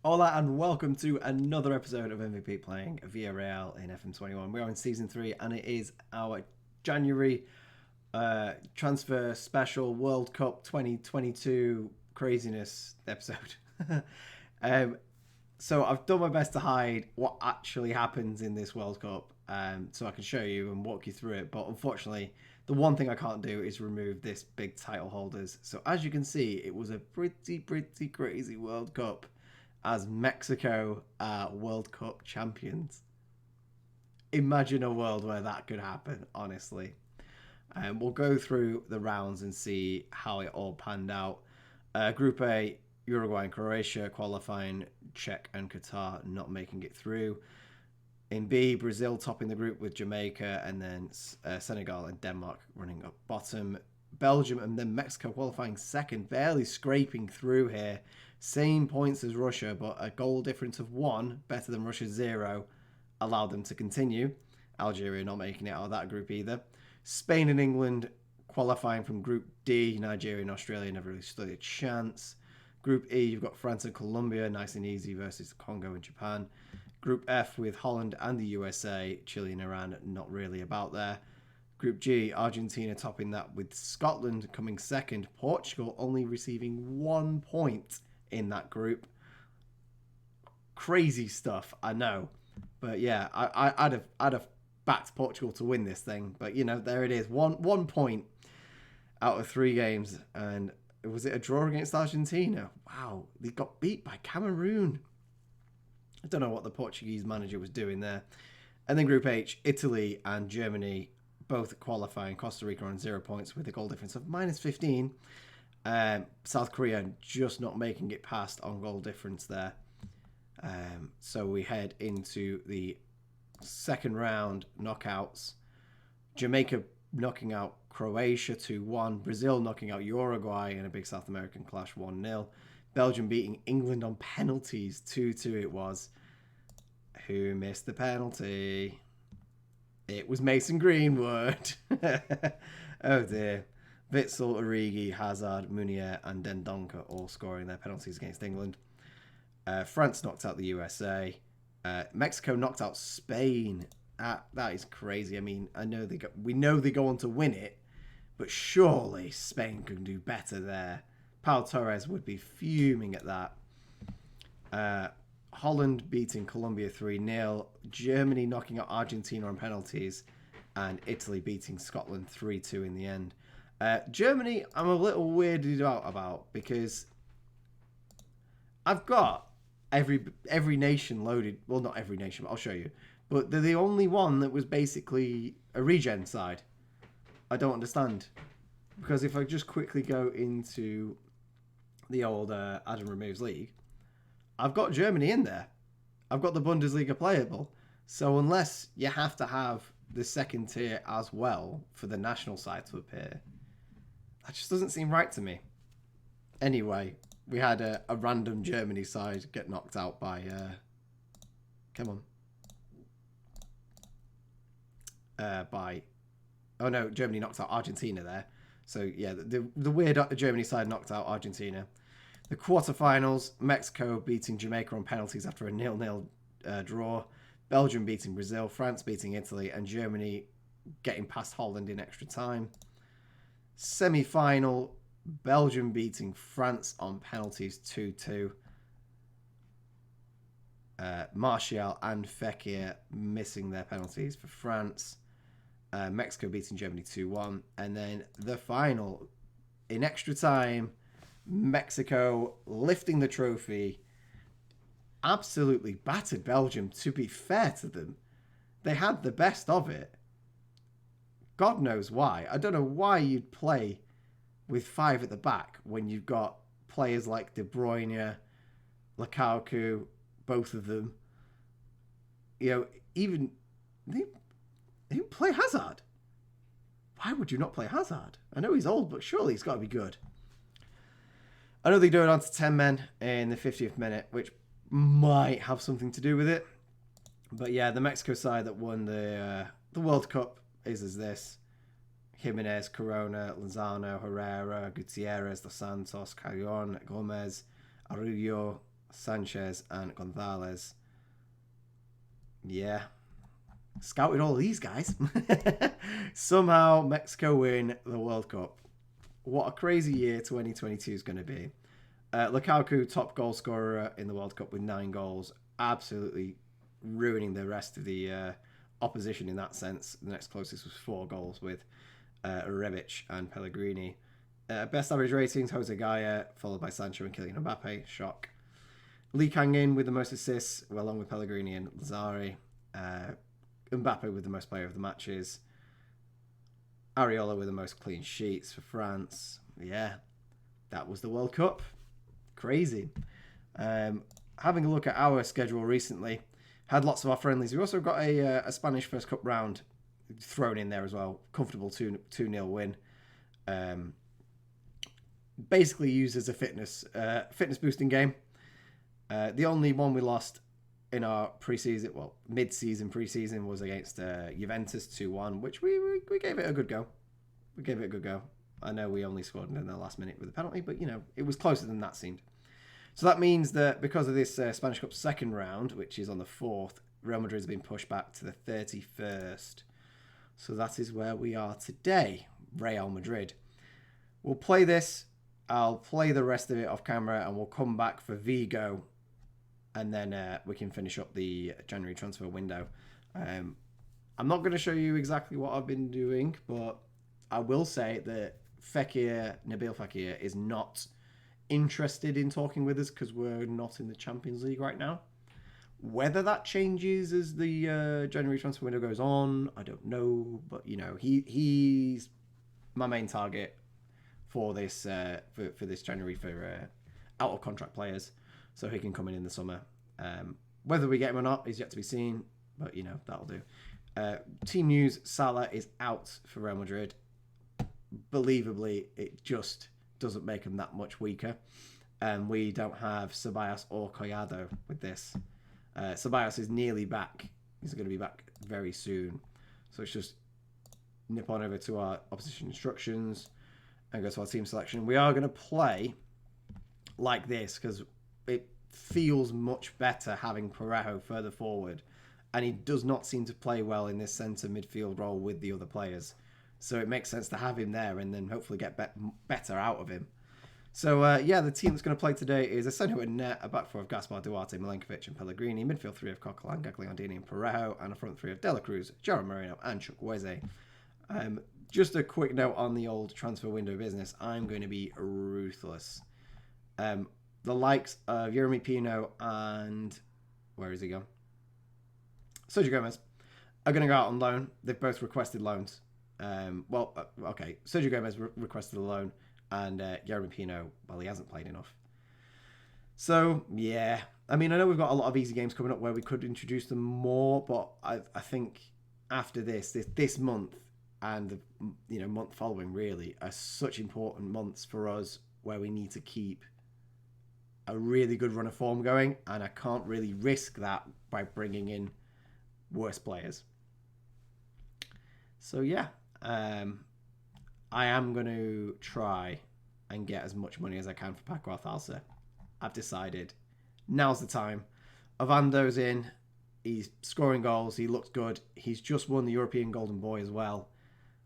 Hola and welcome to another episode of MVPete playing Villarreal in FM21. We're in Season 3 and it is our January transfer special World Cup 2022 craziness episode. So I've done my best to hide what actually happens in this World Cup so I can show you and walk you through it. But unfortunately, the one thing I can't do is remove this big title holders. So as you can see, it was a pretty crazy World Cup as Mexico are World Cup champions. Imagine a world where that could happen, honestly. We'll go through the rounds and see how it all panned out. Group A, Uruguay and Croatia qualifying, Czech and Qatar not making it through. In B, Brazil topping the group with Jamaica, and then Senegal and Denmark running up bottom. Belgium and then Mexico qualifying second, barely scraping through here. Same points as Russia, but a goal difference of 1, better than Russia's 0, allowed them to continue. Algeria not making it out of that group either. Spain and England qualifying from Group D. Nigeria and Australia never really stood a chance. Group E, you've got France and Colombia, nice and easy versus Congo and Japan. Group F with Holland and the USA, Chile and Iran not really about there. Group G, Argentina topping that with Scotland coming second. Portugal only receiving 1 point in that group. Crazy stuff, I know. But yeah, I'd have backed Portugal to win this thing. But, you know, there it is. One point out of 3 games. And was it a draw against Argentina? Wow, they got beat by Cameroon. I don't know what the Portuguese manager was doing there. And then Group H, Italy and Germany both qualifying. Costa Rica on 0 points with a goal difference of minus 15. South Korea just not making it past on goal difference there. So we head into the second round knockouts. Jamaica knocking out Croatia 2-1. Brazil knocking out Uruguay in a big South American clash 1-0. Belgium beating England on penalties 2-2 it was. Who missed the penalty? It was Mason Greenwood. Oh dear. Witsel, Origi, Hazard, Munier and Dendoncker all scoring their penalties against England. France knocked out the USA. Mexico knocked out Spain. That is crazy. I mean, we know they go on to win it, but surely Spain can do better there. Pau Torres would be fuming at that. Holland beating Colombia 3-0. Germany knocking out Argentina on penalties. And Italy beating Scotland 3-2 in the end. Germany, I'm a little weirded out about because I've got every nation loaded. Well, not every nation, but I'll show you. But they're the only one that was basically a regen side. I don't understand. Because if I just quickly go into the old Adam Removes League, I've got Germany in there. I've got the Bundesliga playable. So unless you have to have the second tier as well for the national side to appear, that just doesn't seem right to me. Anyway, we had a random Germany side get knocked out by... come on. Oh no, Germany knocked out Argentina there. So yeah, the weird Germany side knocked out Argentina. The quarterfinals, Mexico beating Jamaica on penalties after a 0-0 draw. Belgium beating Brazil, France beating Italy, and Germany getting past Holland in extra time. Semi-final, Belgium beating France on penalties 2-2. Martial and Fekir missing their penalties for France. Mexico beating Germany 2-1. And then the final, in extra time, Mexico lifting the trophy. Absolutely battered Belgium, to be fair to them. They had the best of it. God knows why. I don't know why you'd play with 5 at the back when you've got players like De Bruyne, Lukaku, both of them. You know, even... They play Hazard. Why would you not play Hazard? I know he's old, but surely he's got to be good. I know they do it on to 10 men in the 50th minute, which might have something to do with it. But yeah, the Mexico side that won the World Cup is as this. Jimenez, Corona, Lozano, Herrera, Gutierrez, Dos Santos, Carrion, Gomez, Arroyo, Sanchez and Gonzalez. Yeah. Scouted all these guys. Somehow Mexico win the World Cup. What a crazy year 2022 is going to be. Lukaku, top goal scorer in the World Cup with 9 goals. Absolutely ruining the rest of the opposition in that sense. The next closest was 4 goals with Rebic and Pellegrini. Best average ratings, Jose Gaya, followed by Sancho and Kylian Mbappe. Shock. Lee Kang-in with the most assists, along with Pellegrini and Lazari. Mbappe with the most player of the matches. Areola with the most clean sheets for France. Yeah, that was the World Cup. Crazy. Having a look at our schedule recently, had lots of our friendlies. We also got a Spanish First Cup round thrown in there as well. Comfortable 2-0 win. Basically used as a fitness boosting game. The only one we lost in our pre-season, well, mid-season pre-season, was against Juventus 2-1, which we gave it a good go. I know we only scored in the last minute with a penalty, but, it was closer than that seemed. So that means that because of this Spanish Cup second round, which is on the 4th, Real Madrid has been pushed back to the 31st. So that is where we are today, Real Madrid. We'll play this. I'll play the rest of it off camera, and we'll come back for Vigo, and then we can finish up the January transfer window. I'm not going to show you exactly what I've been doing, but I will say that Nabil Fekir is not interested in talking with us because we're not in the Champions League right now. Whether that changes as the January transfer window goes on, I don't know. But, he's my main target for this for this January for out of contract players, so he can come in the summer. Whether we get him or not is yet to be seen, but that'll do. Team news: Salah is out for Real Madrid. Believably, it just doesn't make him that much weaker, and we don't have Ceballos or Collado with this. Ceballos is nearly back. He's going to be back very soon, so it's just nip on over to our opposition instructions and go to our team selection. We are going to play like this because it feels much better having Parejo further forward, and he does not seem to play well in this centre midfield role with the other players. So it makes sense to have him there and then hopefully get better out of him. So, the team that's going to play today is a centre in net, a back four of Gaspar, Duarte, Milenkovic and Pellegrini, midfield 3 of Coquelin, Gagliardini and Parejo, and a front 3 of De La Cruz, Gerard Moreno and Chukwueze. Just a quick note on the old transfer window business. I'm going to be ruthless. The likes of Yeremy Pino and... where is he gone? Sergio Gomez are going to go out on loan. They've both requested loans. Okay. Sergio Gomez requested a loan, and Yeremy Pino, well, he hasn't played enough. So, yeah. I mean, I know we've got a lot of easy games coming up where we could introduce them more, but I think after this month and the month following really are such important months for us where we need to keep a really good run of form going, and I can't really risk that by bringing in worse players. So yeah, I am going to try and get as much money as I can for Paco Alcalcer. I've decided now's the time. Ovando's in. He's scoring goals. He looks good. He's just won the European Golden Boy as well.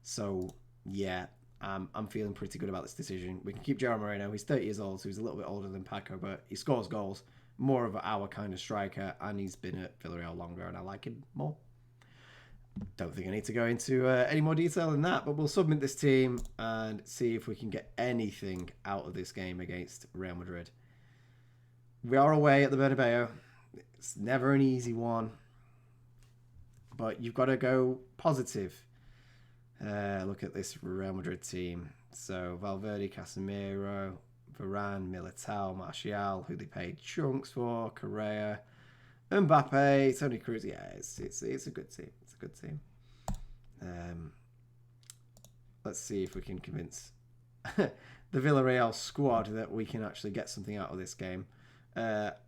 So yeah, I'm feeling pretty good about this decision. We can keep Gerard Moreno. He's 30 years old, so he's a little bit older than Paco, but he scores goals. More of our kind of striker, and he's been at Villarreal longer, and I like him more. Don't think I need to go into any more detail than that, but we'll submit this team and see if we can get anything out of this game against Real Madrid. We are away at the Bernabeu. It's never an easy one, but you've got to go positive. Look at this Real Madrid team. So Valverde, Casemiro, Varane, Militao, Martial, who they paid chunks for, Correa, Mbappe, Toni Kroos. Yeah, it's a good team. It's a good team. Let's see if we can convince the Villarreal squad that we can actually get something out of this game.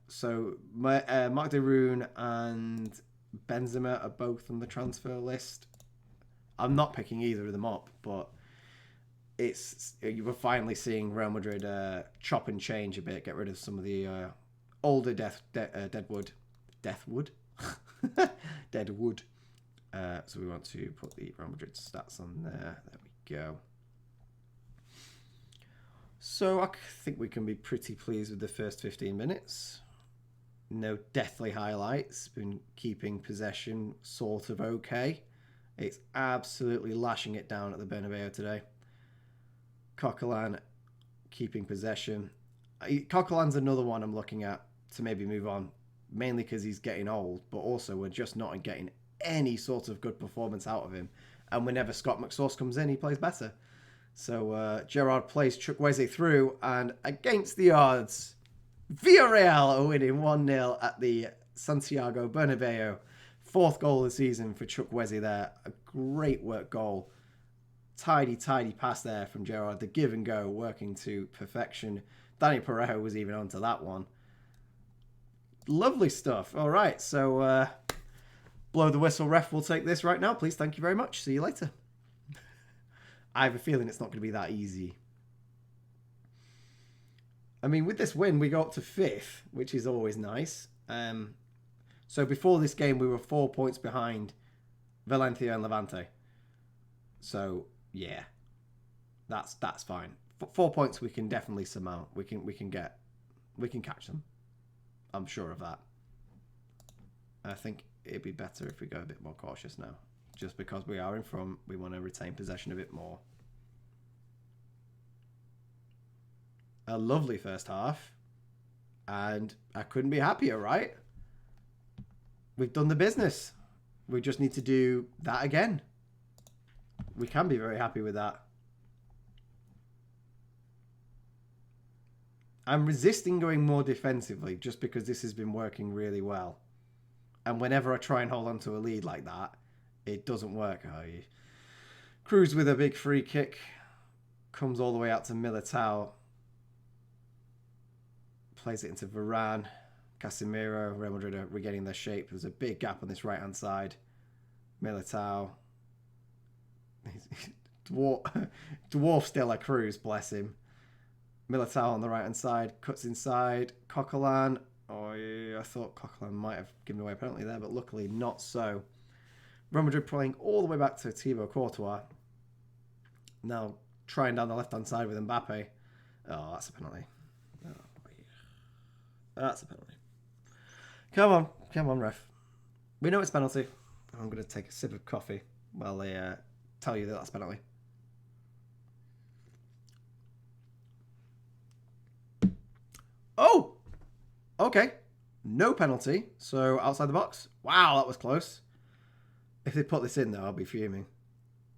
So Marc de Roon and Benzema are both on the transfer list. I'm not picking either of them up, but we're finally seeing Real Madrid chop and change a bit, get rid of some of the older Deadwood. Deadwood. So we want to put the Real Madrid stats on there. There we go. So I think we can be pretty pleased with the first 15 minutes. No deathly highlights. Been keeping possession sort of okay. It's absolutely lashing it down at the Bernabeu today. Coquelin keeping possession. Coquelin's another one I'm looking at to maybe move on. Mainly because he's getting old, but also we're just not getting any sort of good performance out of him. And whenever Scott McSauce comes in, he plays better. So Gerrard plays Chukwueze through, and against the odds, Villarreal are winning 1-0 at the Santiago Bernabeu. 4th goal of the season for Chukwueze there. A great work goal. Tidy pass there from Gerrard. The give and go working to perfection. Danny Parejo was even onto that one. Lovely stuff. All right, so blow the whistle, ref. We'll take this right now, please. Thank you very much. See you later. I have a feeling it's not going to be that easy. I mean, with this win, we go up to 5th, which is always nice. So before this game, we were 4 points behind Valencia and Levante. So yeah, that's fine. 4 points we can definitely surmount. We can catch them. I'm sure of that. I think it'd be better if we go a bit more cautious now. Just because we are in front, we want to retain possession a bit more. A lovely first half. And I couldn't be happier, right? We've done the business. We just need to do that again. We can be very happy with that. I'm resisting going more defensively just because this has been working really well. And whenever I try and hold on to a lead like that, it doesn't work. Cruz with a big free kick. Comes all the way out to Militao. Plays it into Varane. Casemiro. Real Madrid are regaining their shape. There's a big gap on this right-hand side. Militao. Dwarf Stella Cruz, bless him. Militao on the right-hand side. Cuts inside. Coquelin. Oh, yeah, I thought Coquelin might have given away a penalty there, but luckily not so. Real Madrid playing all the way back to Thibaut Courtois. Now trying down the left-hand side with Mbappe. Oh, that's a penalty. Oh, yeah. That's a penalty. Come on, ref. We know it's a penalty. I'm going to take a sip of coffee while they tell you that that's a penalty. Oh! Okay. No penalty. So outside the box. Wow, that was close. If they put this in, though, I'll be fuming.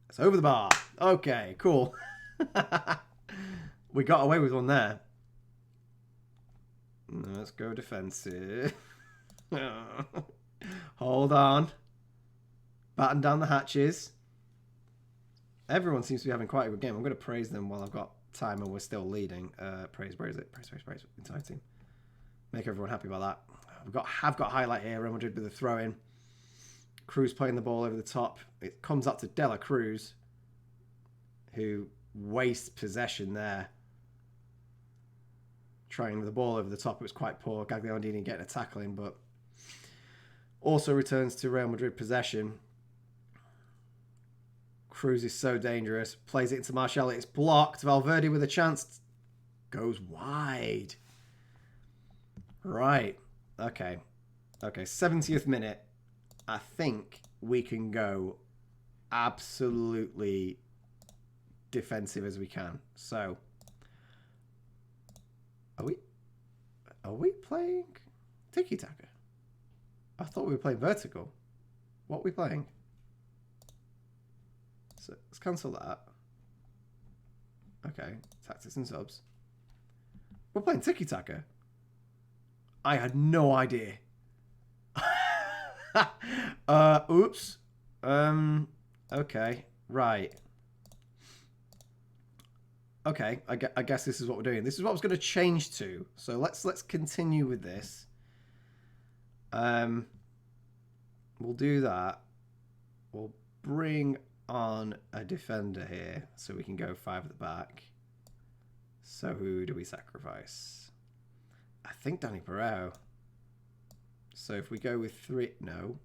It's over the bar. Okay, cool. We got away with one there. Let's go defensive. Hold on. Batten down the hatches. Everyone seems to be having quite a good game. I'm going to praise them while I've got time and we're still leading. Praise. Where is it? Praise. Entire team. Make everyone happy about that. Have got highlight here. Real Madrid with a throw in. Cruz playing the ball over the top. It comes up to Dela Cruz, who wastes possession there. Trying with the ball over the top. It was quite poor. Gagliardini getting a tackle in, but also returns to Real Madrid possession. Cruz is so dangerous. Plays it into Martial. It's blocked. Valverde with a chance. Goes wide. Right. Okay. 70th minute. I think we can go absolutely defensive as we can. So, are we playing tiki-taka? I thought we were playing vertical. What are we playing? So let's cancel that. Okay, tactics and subs. We're playing tiki-taka. I had no idea. Oops. Okay, right. Okay, I guess this is what we're doing. This is what I was going to change to. So let's continue with this. We'll do that. We'll bring on a defender here so we can go 5 at the back. So who do we sacrifice? I think Danny Parejo. So if we go with 3... No.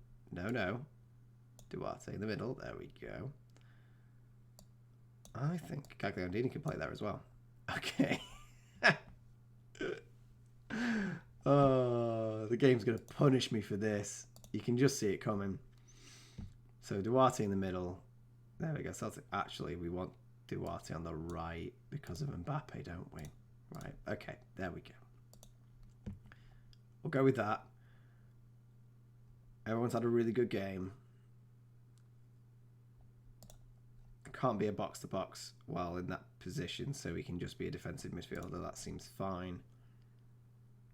Duarte in the middle. There we go. I think Cagliandini can play there as well. Okay. Oh, the game's going to punish me for this. You can just see it coming. So Duarte in the middle. There we go. So actually, we want Duarte on the right because of Mbappe, don't we? Right. Okay. There we go. We'll go with that. Everyone's had a really good game. Can't be a box-to-box while in that position, so he can just be a defensive midfielder. That seems fine.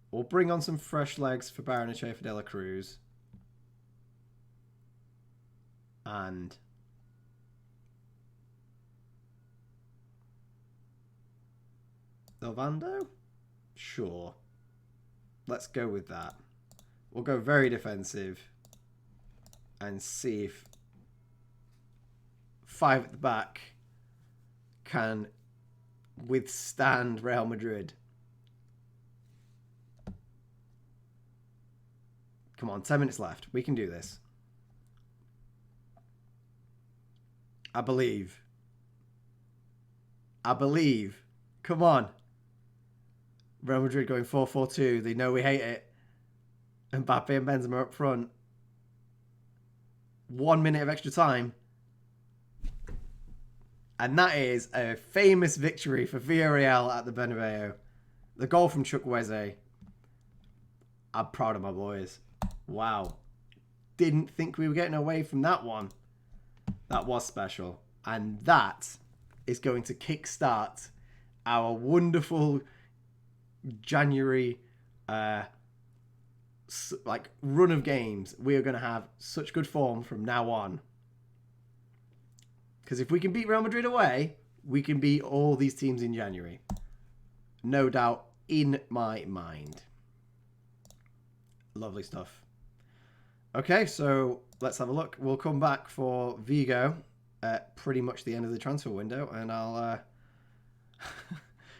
We'll bring on some fresh legs for Barrenechea, for De La Cruz. And Delvando? Sure. Let's go with that. We'll go very defensive and see if 5 at the back can withstand Real Madrid. Come on, 10 minutes left. We can do this. I believe. Come on. Real Madrid going 4-4-2. They know we hate it. Mbappe and Benzema up front. 1 minute of extra time. And that is a famous victory for Villarreal at the Bernabeu. The goal from Chukwueze. I'm proud of my boys. Wow. Didn't think we were getting away from that one. That was special. And that is going to kickstart our wonderful January run of games. We are going to have such good form from now on. Because if we can beat Real Madrid away, we can beat all these teams in January. No doubt in my mind. Lovely stuff. Okay, so let's have a look. We'll come back for Vigo at pretty much the end of the transfer window, and I'll...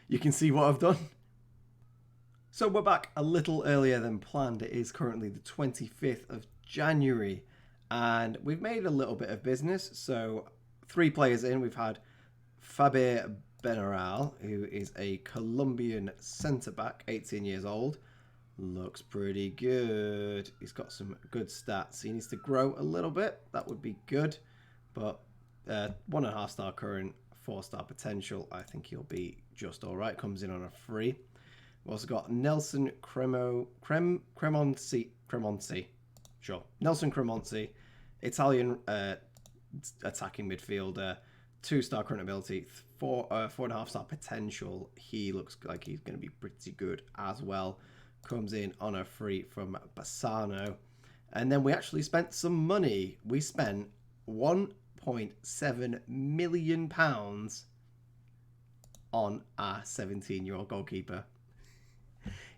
you can see what I've done. So we're back a little earlier than planned. It is currently the 25th of January, and we've made a little bit of business. So 3 players in. We've had Faber Villarreal, who is a Colombian centre-back, 18 years old. Looks pretty good. He's got some good stats. He needs to grow a little bit. That would be good. But 1.5 star current, 4-star potential. I think he'll be just all right. Comes in on a free. We've also got Nelson Cremonzi. Sure. Nelson Cremonzi, Italian attacking midfielder, 2-star current ability, 4.5 star potential. He looks like he's going to be pretty good as well. Comes in on a free from Bassano. And then we actually spent some money. We spent £1.7 million on our 17-year-old goalkeeper.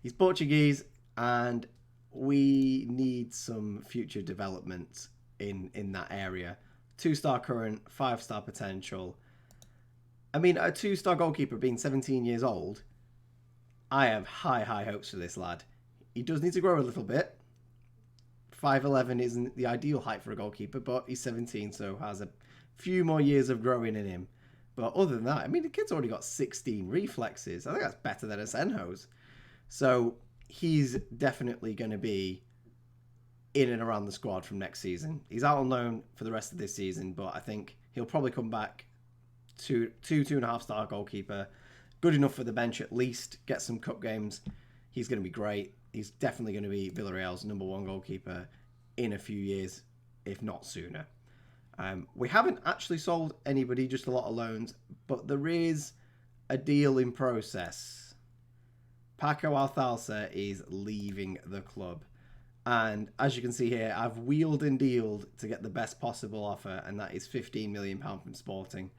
He's Portuguese, and we need some future development in that area. 2-star current, 5-star potential. I mean, a 2-star goalkeeper being 17 years old, I have high hopes for this lad. He does need to grow a little bit. 5'11" isn't the ideal height for a goalkeeper, but he's 17, so has a few more years of growing in him. But other than that, I mean, the kid's already got 16 reflexes. I think that's better than Asenjo's. So he's definitely going to be in and around the squad from next season. He's out on loan for the rest of this season, but I think he'll probably come back to 2.5 star goalkeeper. Good enough for the bench at least. Get some cup games. He's going to be great. He's definitely going to be Villarreal's #1 goalkeeper in a few years, if not sooner. We haven't actually sold anybody, just a lot of loans, but there is a deal in process. Paco Alcalça is leaving the club. And as you can see here, I've wheeled and dealed to get the best possible offer, and that is £15 million from Sporting.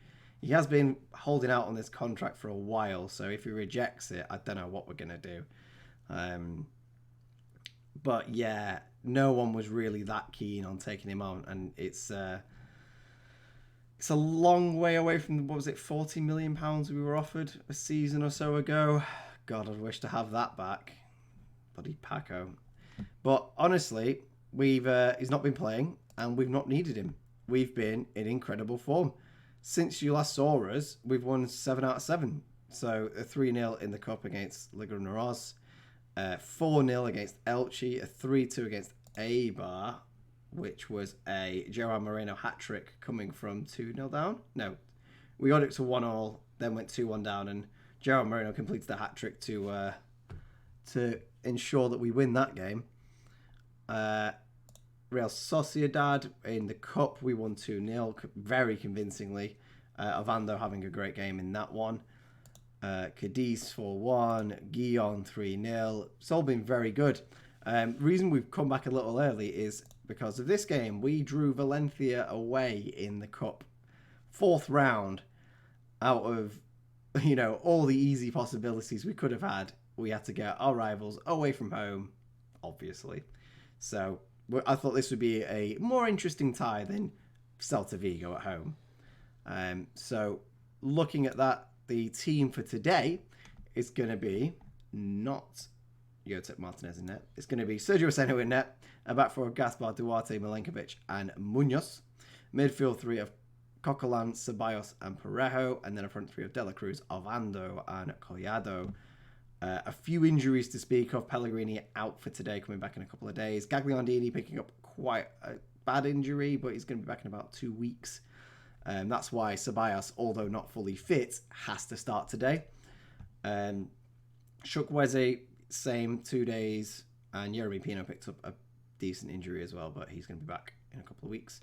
He has been holding out on this contract for a while, so if he rejects it, I don't know what we're going to do. But yeah, no one was really that keen on taking him on, and it's a long way away from, what was it, £40 million we were offered a season or so ago. God, I'd wish to have that back. bloody Paco. But honestly, he's not been playing, and we've not needed him. We've been in incredible form. Since you last saw us, we've won 7 out of 7. So a 3-0 in the Cup against Liga Naros, 4-0 against Elche, a 3-2 against Eibar, which was a Gerard Moreno hat-trick coming from 2-0 down. No, we got it to 1-1, then went 2-1 down, and Gerard Moreno completed the hat-trick to ensure that we win that game. Real Sociedad in the Cup, we won 2-0 very convincingly. Ovando having a great game in that one. Cadiz 4-1, Guillon 3-0. It's all been very good. Reason we've come back a little early is because of this game. We drew Valencia away in the Cup. 4th round out of, all the easy possibilities we could have had. We had to get our rivals away from home, obviously. So I thought this would be a more interesting tie than Celta Vigo at home. So looking at that, the team for today is going to be not Josep Martinez in net. It's going to be Sergio Aseno in net, a back four of Gaspar, Duarte, Milenkovic, and Munoz. Midfield 3 of Coquelin, Ceballos, and Parejo, and then a front 3 of De La Cruz, Ovando, and Collado. A few injuries to speak of. Pellegrini out for today, coming back in a couple of days. Gagliardini picking up quite a bad injury, but he's going to be back in about 2 weeks. That's why Ceballos, although not fully fit, has to start today. Chukwueze, same 2 days. And Yeremy Pino picked up a decent injury as well, but he's going to be back in a couple of weeks.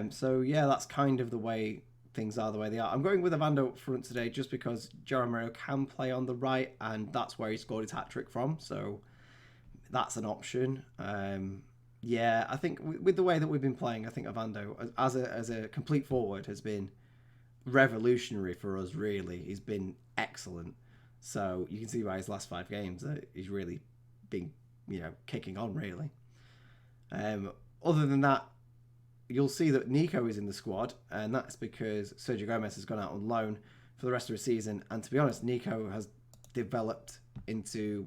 So, yeah, that's kind of the way things are the way they are. I'm going with Ovando up front today just because Gerard Moreno can play on the right, and that's where he scored his hat-trick from. So that's an option. Yeah, I think with the way that we've been playing, I think Ovando, as a complete forward, has been revolutionary for us, really. He's been excellent. So you can see by his last 5 games that he's really been, kicking on, really. Other than that, you'll see that Nico is in the squad, and that's because Sergio Gomez has gone out on loan for the rest of the season. And to be honest, Nico has developed into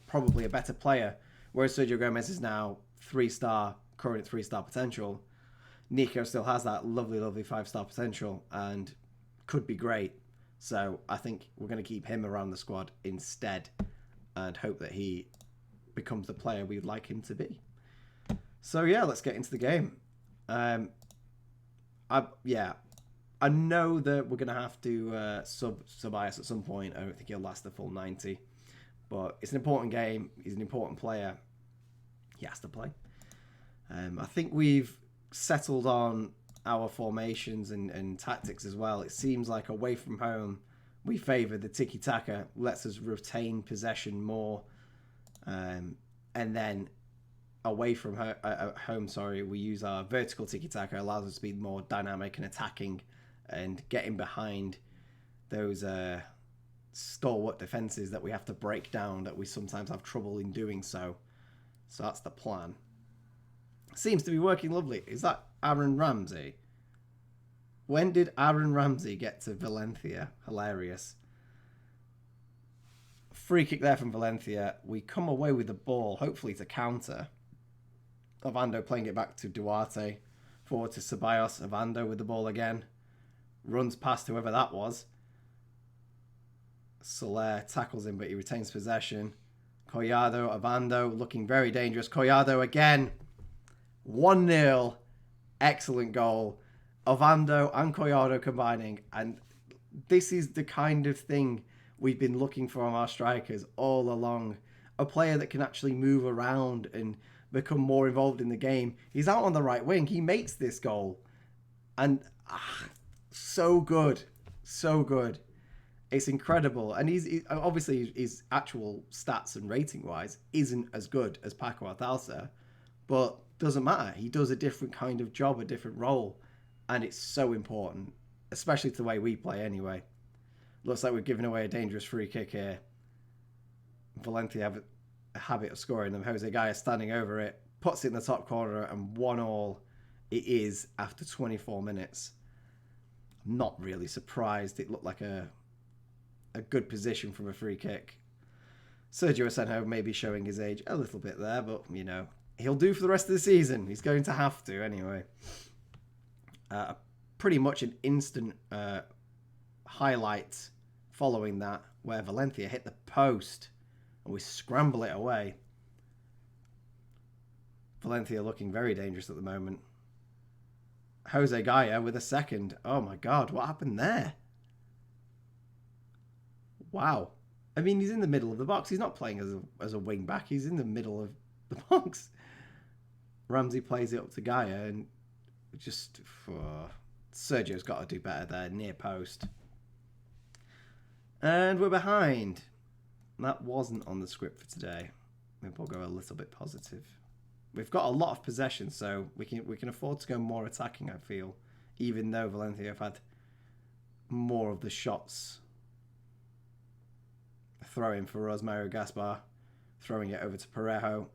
probably a better player, whereas Sergio Gomez is now 3-star, current 3-star potential. Nico still has that lovely, lovely 5-star potential and could be great. So I think we're going to keep him around the squad instead and hope that he becomes the player we'd like him to be. So yeah, let's get into the game. I know that we're going to have to sub Ceballos at some point. I don't think he'll last the full 90. But it's an important game. He's an important player. He has to play. I think we've settled on our formations and tactics as well. It seems like away from home, we favour the tiki-taka, lets us retain possession more. And then away from home, we use our vertical tiki-taka, allows us to be more dynamic and attacking and getting behind those stalwart defences that we have to break down, that we sometimes have trouble in doing so. So that's the plan. Seems to be working lovely. Is that Aaron Ramsey? When did Aaron Ramsey get to Valencia? Hilarious. Free kick there from Valencia. We come away with the ball, hopefully to counter. Ovando playing it back to Duarte. Forward to Ceballos. Ovando with the ball again. Runs past whoever that was. Soler tackles him, but he retains possession. Collado, Ovando looking very dangerous. Collado again. 1-0. Excellent goal. Ovando and Collado combining. And this is the kind of thing we've been looking for on our strikers all along. A player that can actually move around and become more involved in the game. He's out on the right wing. He makes this goal. And so good. So good. It's incredible. And he's obviously his actual stats and rating wise isn't as good as Paco Alcácer, but doesn't matter. He does a different kind of job, a different role, and it's so important, especially to the way we play anyway. Looks like we're giving away a dangerous free kick here. Valencia have a habit of scoring them. Jose Gaya standing over it, puts it in the top corner, and 1-1 it is after 24 minutes. Not really surprised. It looked like a good position from a free kick. Sergio Asenjo may be showing his age a little bit there, but, you know, he'll do for the rest of the season. He's going to have to anyway. Pretty much an instant highlight following that, where Valencia hit the post and we scramble it away. Valencia looking very dangerous at the moment. Jose Gaya with a second. Oh my God, what happened there? Wow. I mean, he's in the middle of the box. He's not playing as a wing back. He's in the middle of the box. Ramsey plays it up to Gaya and just... Sergio's got to do better there, near post. And we're behind. That wasn't on the script for today. Maybe we'll go a little bit positive. We've got a lot of possession, so we can afford to go more attacking, I feel. Even though Valencia have had more of the shots. Throwing for us, Mario Gaspar. Throwing it over to Parejo.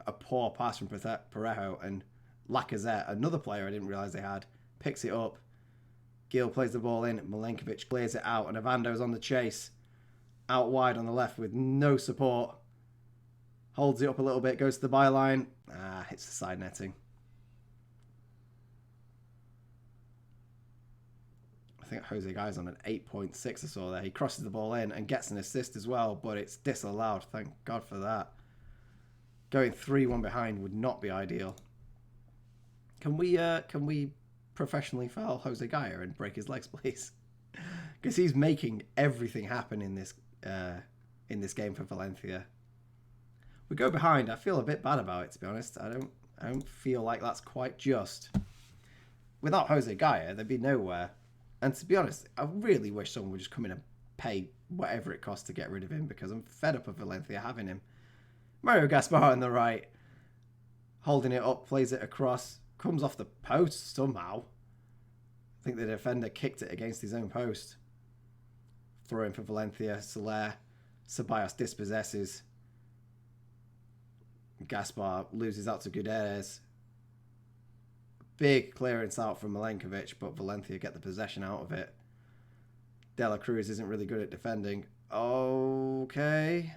A poor pass from Parejo. And Lacazette, another player I didn't realise they had, picks it up. Gil plays the ball in. Milenkovic clears it out. And Evando's on the chase. Out wide on the left with no support. Holds it up a little bit. Goes to the byline. Hits the side netting. I think Jose Guy's on an 8.6 I saw there. He crosses the ball in and gets an assist as well, but it's disallowed. Thank God for that. Going 3-1 behind would not be ideal. Can we professionally foul Jose Gaya and break his legs, please? Because he's making everything happen in this game for Valencia. We go behind. I feel a bit bad about it, to be honest. I don't feel like that's quite just. Without Jose Gaya, there'd be nowhere. And to be honest, I really wish someone would just come in and pay whatever it costs to get rid of him, because I'm fed up of Valencia having him. Mario Gaspar on the right, holding it up, plays it across, comes off the post somehow. I think the defender kicked it against his own post. Throwing for Valencia, Soler, Ceballos dispossesses. Gaspar loses out to Gutierrez. Big clearance out from Milenkovic, but Valencia get the possession out of it. De La Cruz isn't really good at defending. Okay.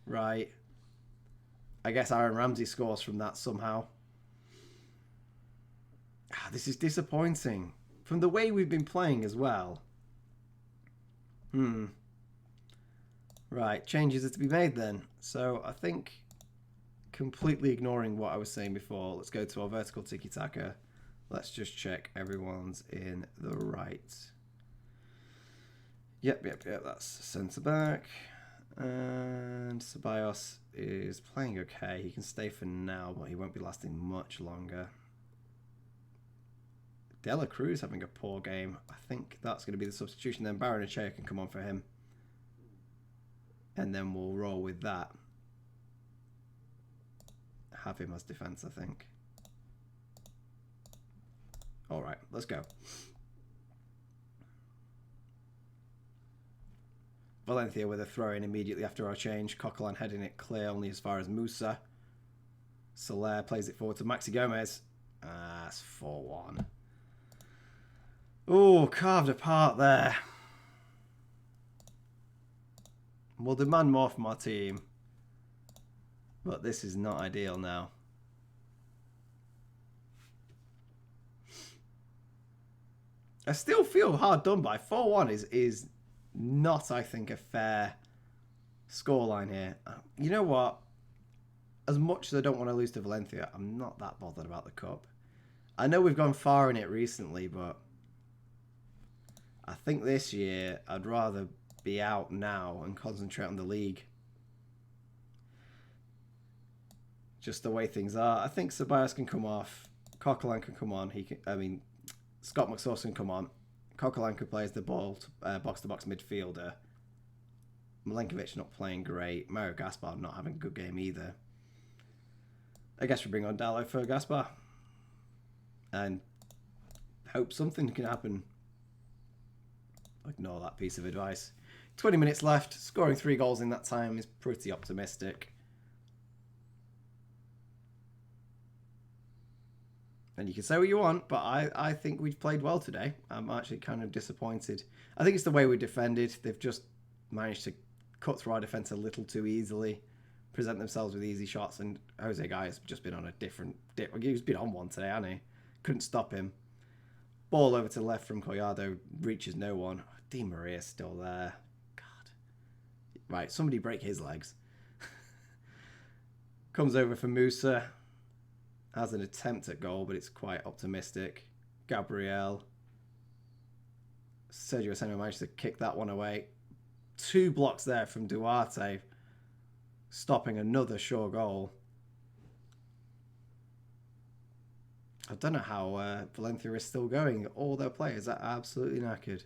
Right. I guess Aaron Ramsey scores from that somehow. This is disappointing. From the way we've been playing as well. Right, changes are to be made then. So I think, completely ignoring what I was saying before, let's go to our vertical tiki-taka. Let's just check everyone's in the right. Yep, that's centre back. And Ceballos is playing okay. He can stay for now, but he won't be lasting much longer. De La Cruz having a poor game. I think that's going to be the substitution. Then Barrenechea can come on for him. And then we'll roll with that. Have him as defence, I think. Alright, let's go. Valencia with a throw-in immediately after our change. Coquelin heading it clear only as far as Musa. Soler plays it forward to Maxi Gomez. It's 4-1. Oh, carved apart there. We'll demand more from our team. But this is not ideal now. I still feel hard done by. 4-1 is not, I think, a fair scoreline here. You know what? As much as I don't want to lose to Valencia, I'm not that bothered about the cup. I know we've gone far in it recently, but I think this year I'd rather be out now and concentrate on the league. Just the way things are. I think Ceballos can come off. Coquelin can come on. Scott McSauce can come on. Coquelin could play as the box-to-box midfielder. Milenkovic not playing great. Mario Gaspar not having a good game either. I guess we bring on Dallo for Gaspar. And hope something can happen. Ignore that piece of advice. 20 minutes left. Scoring 3 goals in that time is pretty optimistic. And you can say what you want, but I think we've played well today. I'm actually kind of disappointed. I think it's the way we defended. They've just managed to cut through our defence a little too easily, present themselves with easy shots, and Jose Guy has just been on a different... He's been on one today, hasn't he? Couldn't stop him. Ball over to the left from Collado, reaches no one. Di Maria's still there. God. Right, somebody break his legs. Comes over for Musa. Has an attempt at goal, but it's quite optimistic. Gabriel. Sergio Asenio managed to kick that one away. 2 blocks there from Duarte, stopping another sure goal. I don't know how Valencia is still going. All their players are absolutely knackered.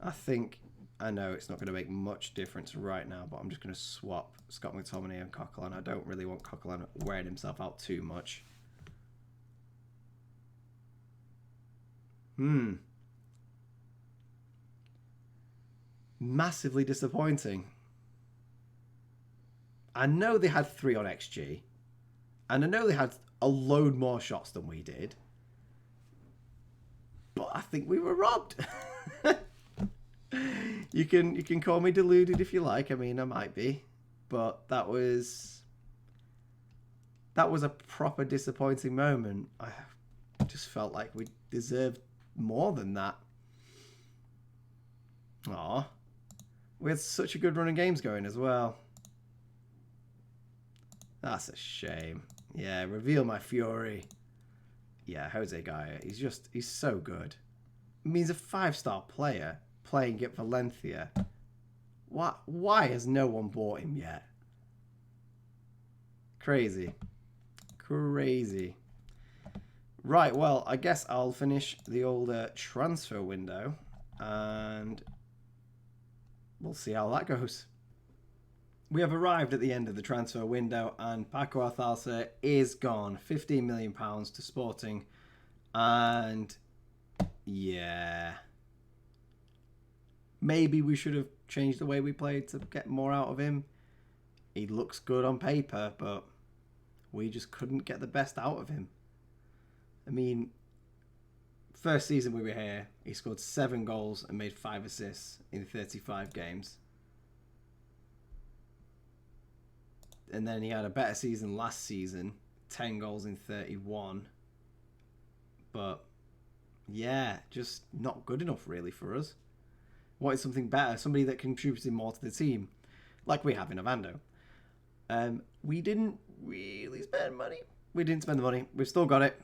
I know it's not going to make much difference right now, but I'm just going to swap Scott McTominay and Coquelin. I don't really want Coquelin wearing himself out too much. Massively disappointing. I know they had 3 on XG, and I know they had a load more shots than we did, but I think we were robbed. You can call me deluded if you like. I mean, I might be, but that was a proper disappointing moment. I just felt like we deserved more than that. Aw. We had such a good run of games going as well. That's a shame. Yeah, reveal my fury. Yeah, Jose Gaia. He's so good. I mean, he's a 5-star player playing at Valencia. Why has no one bought him yet? Crazy. Crazy. Right, well, I guess I'll finish the old transfer window and we'll see how that goes. We have arrived at the end of the transfer window and Paco Alcácer is gone. £15 million to Sporting. And yeah, maybe we should have changed the way we played to get more out of him. He looks good on paper, but we just couldn't get the best out of him. I mean, first season we were here, he scored 7 goals and made 5 assists in 35 games. And then he had a better season last season, 10 goals in 31. But yeah, just not good enough really for us. Wanted something better, somebody that contributed more to the team, like we have in Ovando. We didn't really spend money. We didn't spend the money. We've still got it.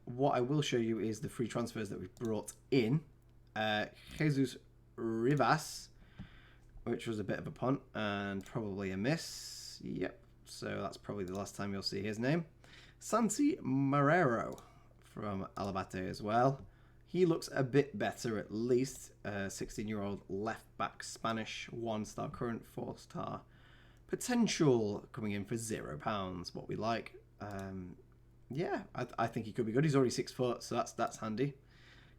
What I will show you is the free transfers that we've brought in. Jesus Rivas, which was a bit of a punt and probably a miss. Yep, so that's probably the last time you'll see his name. Santi Marrero from Alabate as well. He looks a bit better at least. 16-year-old left-back Spanish, 1-star current, 4-star potential, coming in for £0, what we like. Yeah, I think he could be good. He's already 6 foot, so that's handy.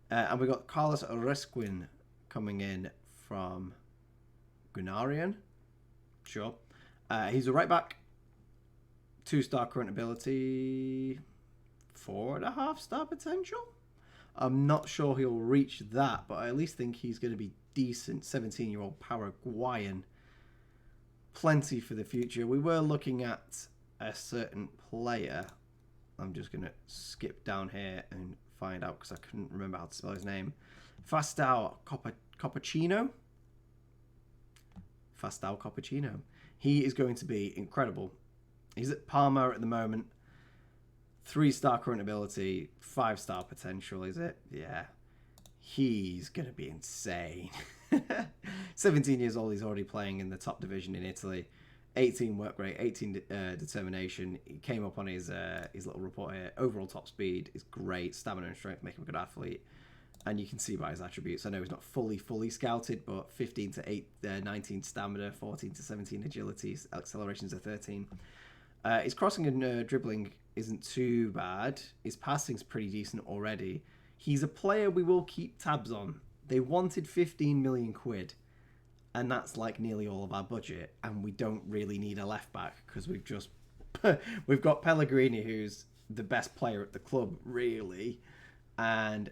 And we got Carlos Resquin coming in from Gunarian. Sure. He's a right back, 2-star current ability, 4.5-star potential. I'm not sure he'll reach that, but I at least think he's going to be decent. 17-year-old Paraguayan. Plenty for the future. We were looking at a certain player. I'm just going to skip down here and find out because I couldn't remember how to spell his name. Fastao Copacino. Fastao Copacino. He is going to be incredible. He's at Parma at the moment. 3-star current ability, 5-star potential, is it? Yeah. He's going to be insane. 17 years old, he's already playing in the top division in Italy. 18 work rate, 18 determination. He came up on his little report here. Overall top speed is great. Stamina and strength make him a good athlete. And you can see by his attributes. I know he's not fully scouted, but 15 to 19 stamina, 14 to 17 agility, accelerations are 13. His crossing and dribbling isn't too bad. His passing's pretty decent already. He's a player we will keep tabs on. They wanted 15 million quid, and that's like nearly all of our budget. And we don't really need a left back because we've got Pellegrini, who's the best player at the club, really. And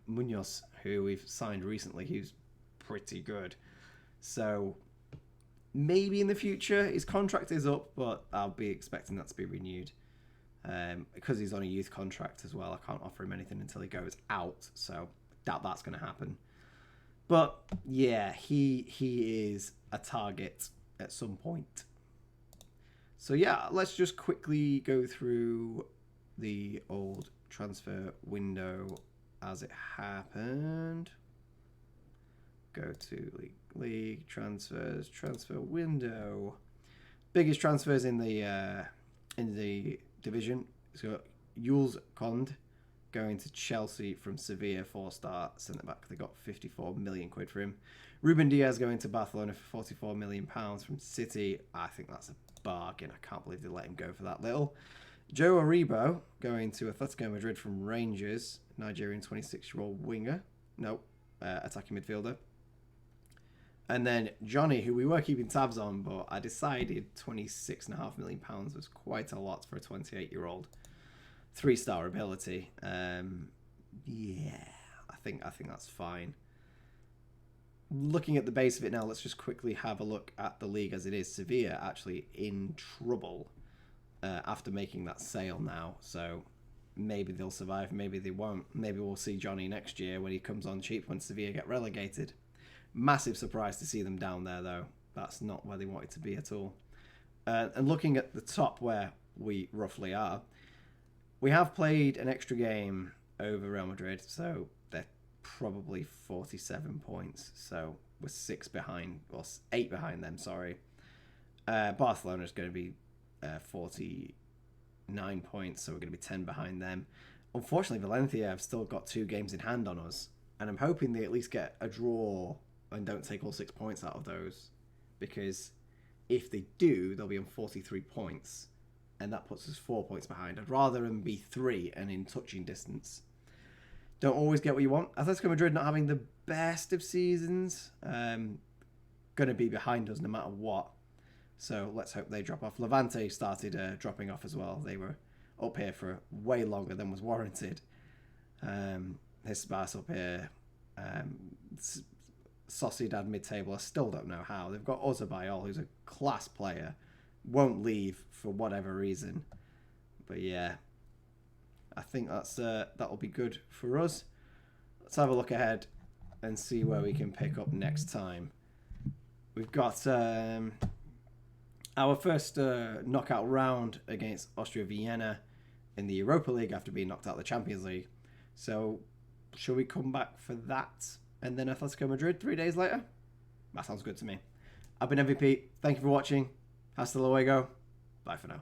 Munoz, who we've signed recently, who's pretty good. So, maybe in the future. His contract is up, but I'll be expecting that to be renewed. Because he's on a youth contract as well, I can't offer him anything until he goes out, so doubt that's going to happen. But yeah, he is a target at some point. So yeah, let's just quickly go through the old transfer window as it happened. Go to league transfers, transfer window. Biggest transfers in the division. So Jules Conde going to Chelsea from Sevilla, 4-star centre back. They got 54 million quid for him. Ruben Diaz going to Barcelona for 44 million pounds from City. I think that's a bargain. I can't believe they let him go for that little. Joe Aribo going to Atletico Madrid from Rangers. Nigerian 26-year-old winger. Attacking midfielder. And then Johnny, who we were keeping tabs on, but I decided £26.5 million was quite a lot for a 28-year-old. 3-star ability. Yeah, I think that's fine. Looking at the base of it now, let's just quickly have a look at the league as it is. Sevilla actually in trouble after making that sale now. So maybe they'll survive, maybe they won't. Maybe we'll see Johnny next year when he comes on cheap when Sevilla get relegated. Massive surprise to see them down there, though. That's not where they wanted to be at all. And looking at the top where we roughly are, we have played an extra game over Real Madrid, so they're probably 47 points. So we're 6 behind, or 8 behind them, sorry. Barcelona is going to be 49 points, so we're going to be 10 behind them. Unfortunately, Valencia have still got 2 games in hand on us, and I'm hoping they at least get a draw and don't take all 6 points out of those, because if they do, they'll be on 43 points, and that puts us 4 points behind. I'd rather them be 3 and in touching distance. Don't always get what you want. Atletico Madrid not having the best of seasons, going to be behind us no matter what. So let's hope they drop off. Levante started dropping off as well. They were up here for way longer than was warranted. Hispas up here. Sociedad mid-table, I still don't know how. They've got Ozabayol, who's a class player. Won't leave for whatever reason. But yeah, I think that'll be good for us. Let's have a look ahead and see where we can pick up next time. We've got our first knockout round against Austria Vienna in the Europa League after being knocked out of the Champions League. So, shall we come back for that? And then Atletico Madrid 3 days later? That sounds good to me. I've been MVPete. Thank you for watching. Hasta luego. Bye for now.